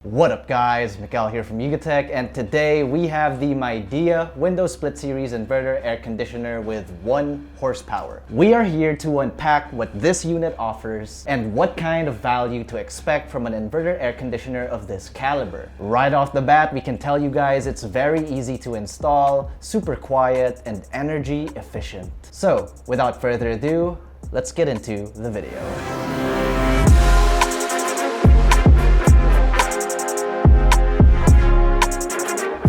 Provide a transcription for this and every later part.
What up guys, Mikael here from Tech, and today we have the Midea Window Split Series Inverter Air-Conditioner with 1 horsepower. We are here to unpack what this unit offers and what kind of value to expect from an inverter air conditioner of this caliber. Right off the bat, we can tell you guys it's very easy to install, super quiet, and energy efficient. So, without further ado, let's get into the video.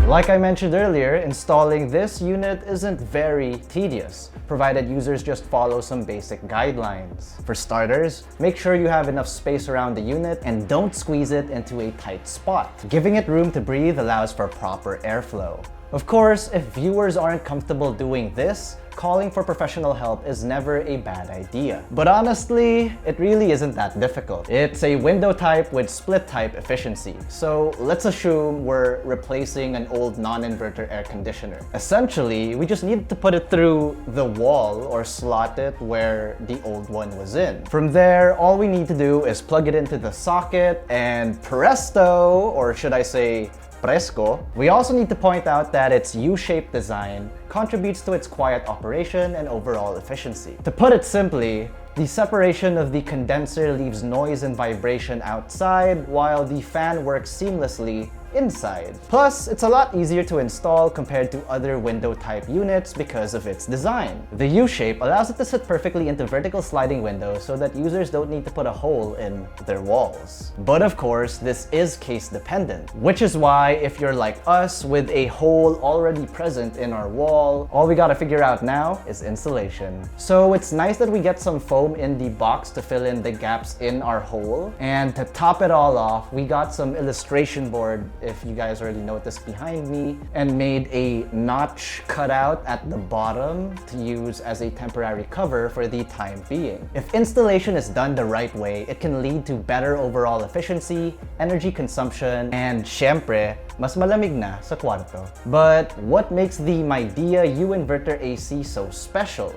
Like I mentioned earlier, installing this unit isn't very tedious, provided users just follow some basic guidelines. For starters, make sure you have enough space around the unit and don't squeeze it into a tight spot. Giving it room to breathe allows for proper airflow. Of course, if viewers aren't comfortable doing this, calling for professional help is never a bad idea. But honestly, it really isn't that difficult. It's a window type with split type efficiency. So let's assume we're replacing an old non-inverter air conditioner. Essentially, we just need to put it through the wall or slot it where the old one was in. From there, all we need to do is plug it into the socket and presto, or should I say Fresco. We also need to point out that its U-shaped design contributes to its quiet operation and overall efficiency. To put it simply, the separation of the condenser leaves noise and vibration outside, while the fan works seamlessly inside. Plus, it's a lot easier to install compared to other window type units because of its design. The U-shape allows it to sit perfectly into vertical sliding windows so that users don't need to put a hole in their walls. But of course, this is case dependent, which is why if you're like us with a hole already present in our wall, all we gotta figure out now is installation. So it's nice that we get some foam in the box to fill in the gaps in our hole. And to top it all off, we got some illustration board, if you guys already noticed behind me, and made a notch cutout at the bottom to use as a temporary cover for the time being. If installation is done the right way, it can lead to better overall efficiency, energy consumption, and syempre, mas malamig na sa kwarto. But what makes the Midea U-Inverter AC so special?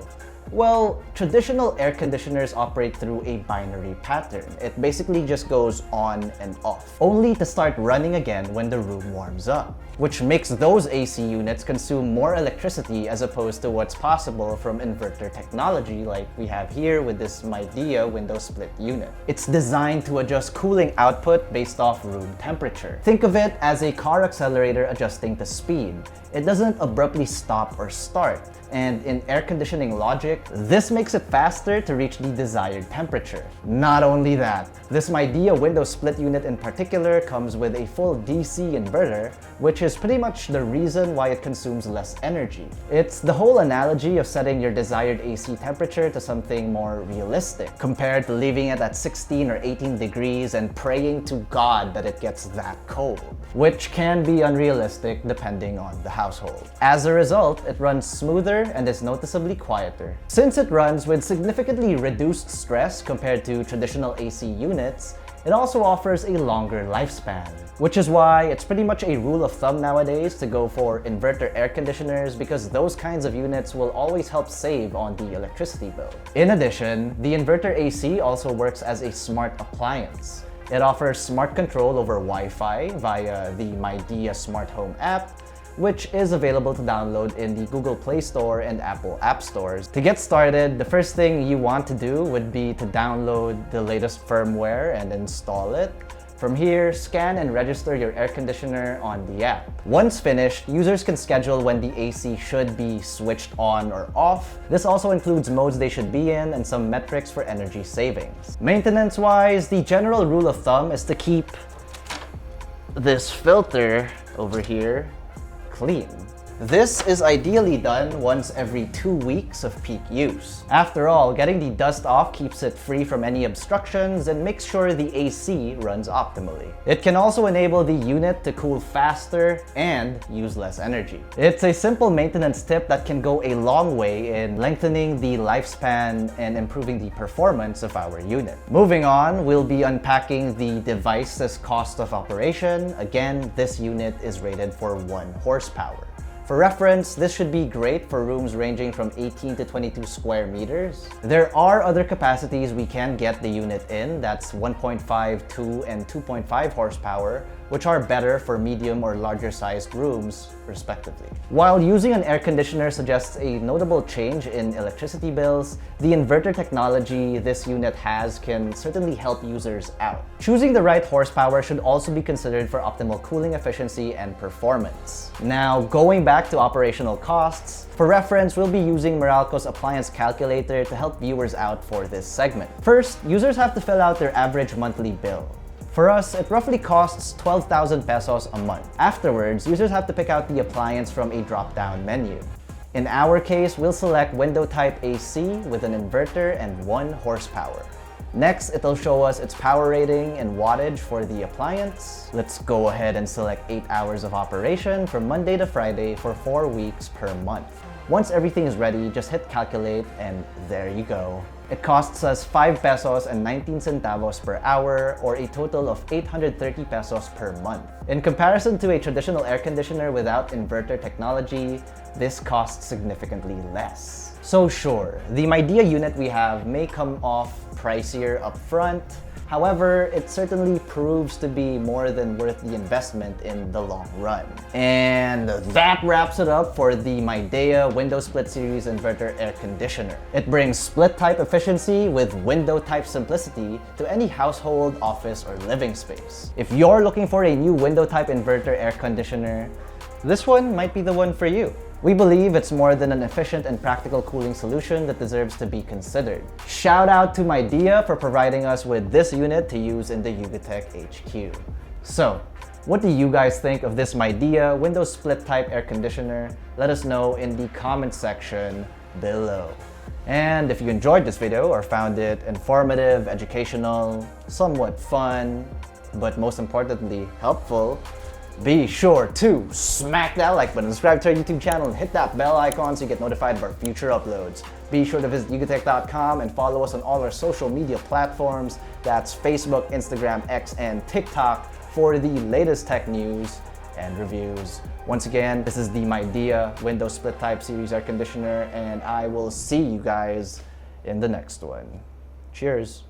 Well, traditional air conditioners operate through a binary pattern. It basically just goes on and off, only to start running again when the room warms up, which makes those AC units consume more electricity as opposed to what's possible from inverter technology like we have here with this Midea window split unit. It's designed to adjust cooling output based off room temperature. Think of it as a car accelerator adjusting to speed. It doesn't abruptly stop or start. And in air conditioning logic, this makes it faster to reach the desired temperature. Not only that, this Midea window split unit in particular comes with a full DC inverter, which is pretty much the reason why it consumes less energy. It's the whole analogy of setting your desired AC temperature to something more realistic, compared to leaving it at 16 or 18 degrees and praying to God that it gets that cold, which can be unrealistic depending on the household. As a result, it runs smoother and is noticeably quieter. Since it runs with significantly reduced stress compared to traditional AC units, it also offers a longer lifespan, which is why it's pretty much a rule of thumb nowadays to go for inverter air conditioners because those kinds of units will always help save on the electricity bill. In addition, the inverter AC also works as a smart appliance. It offers smart control over Wi-Fi via the Midea Smart Home app, which is available to download in the Google Play Store and Apple App Stores. To get started, the first thing you want to do would be to download the latest firmware and install it. From here, scan and register your air conditioner on the app. Once finished, users can schedule when the AC should be switched on or off. This also includes modes they should be in and some metrics for energy savings. Maintenance-wise, the general rule of thumb is to keep this filter over here clean. This is ideally done once every 2 weeks of peak use. After all, getting the dust off keeps it free from any obstructions and makes sure the AC runs optimally. It can also enable the unit to cool faster and use less energy. It's a simple maintenance tip that can go a long way in lengthening the lifespan and improving the performance of our unit. Moving on, we'll be unpacking the device's cost of operation. Again, this unit is rated for 1 horsepower. For reference, this should be great for rooms ranging from 18 to 22 square meters. There are other capacities we can get the unit in, that's 1.5, 2, and 2.5 horsepower, which are better for medium or larger sized rooms, respectively. While using an air conditioner suggests a notable change in electricity bills, the inverter technology this unit has can certainly help users out. Choosing the right horsepower should also be considered for optimal cooling efficiency and performance. Now, going back to operational costs, for reference, we'll be using Meralco's appliance calculator to help viewers out for this segment. First, users have to fill out their average monthly bill. For us, it roughly costs 12,000 pesos a month. Afterwards, users have to pick out the appliance from a drop-down menu. In our case, we'll select window type AC with an inverter and 1 horsepower. Next, it'll show us its power rating and wattage for the appliance. Let's go ahead and select 8 hours of operation from Monday to Friday for 4 weeks per month. Once everything is ready, just hit calculate and there you go. It costs us 5 pesos and 19 centavos per hour, or a total of 830 pesos per month. In comparison to a traditional air conditioner without inverter technology, this costs significantly less. So sure, the Midea unit we have may come off pricier up front. However, it certainly proves to be more than worth the investment in the long run. And that wraps it up for the Midea Window Split Series Inverter Air-Conditioner. It brings split-type efficiency with window-type simplicity to any household, office, or living space. If you're looking for a new window-type inverter air-conditioner, this one might be the one for you. We believe it's more than an efficient and practical cooling solution that deserves to be considered. Shout out to Midea for providing us with this unit to use in the Yugatech HQ. So, what do you guys think of this Midea window split type air conditioner? Let us know in the comment section below. And if you enjoyed this video or found it informative, educational, somewhat fun, but most importantly, helpful, be sure to smack that like button, subscribe to our YouTube channel, and hit that bell icon so you get notified of our future uploads. Be sure to visit yugatech.com and follow us on all our social media platforms. That's Facebook, Instagram, X, and TikTok for the latest tech news and reviews. Once again, this is the Midea Window Split Type Series Air Conditioner, and I will see you guys in the next one. Cheers!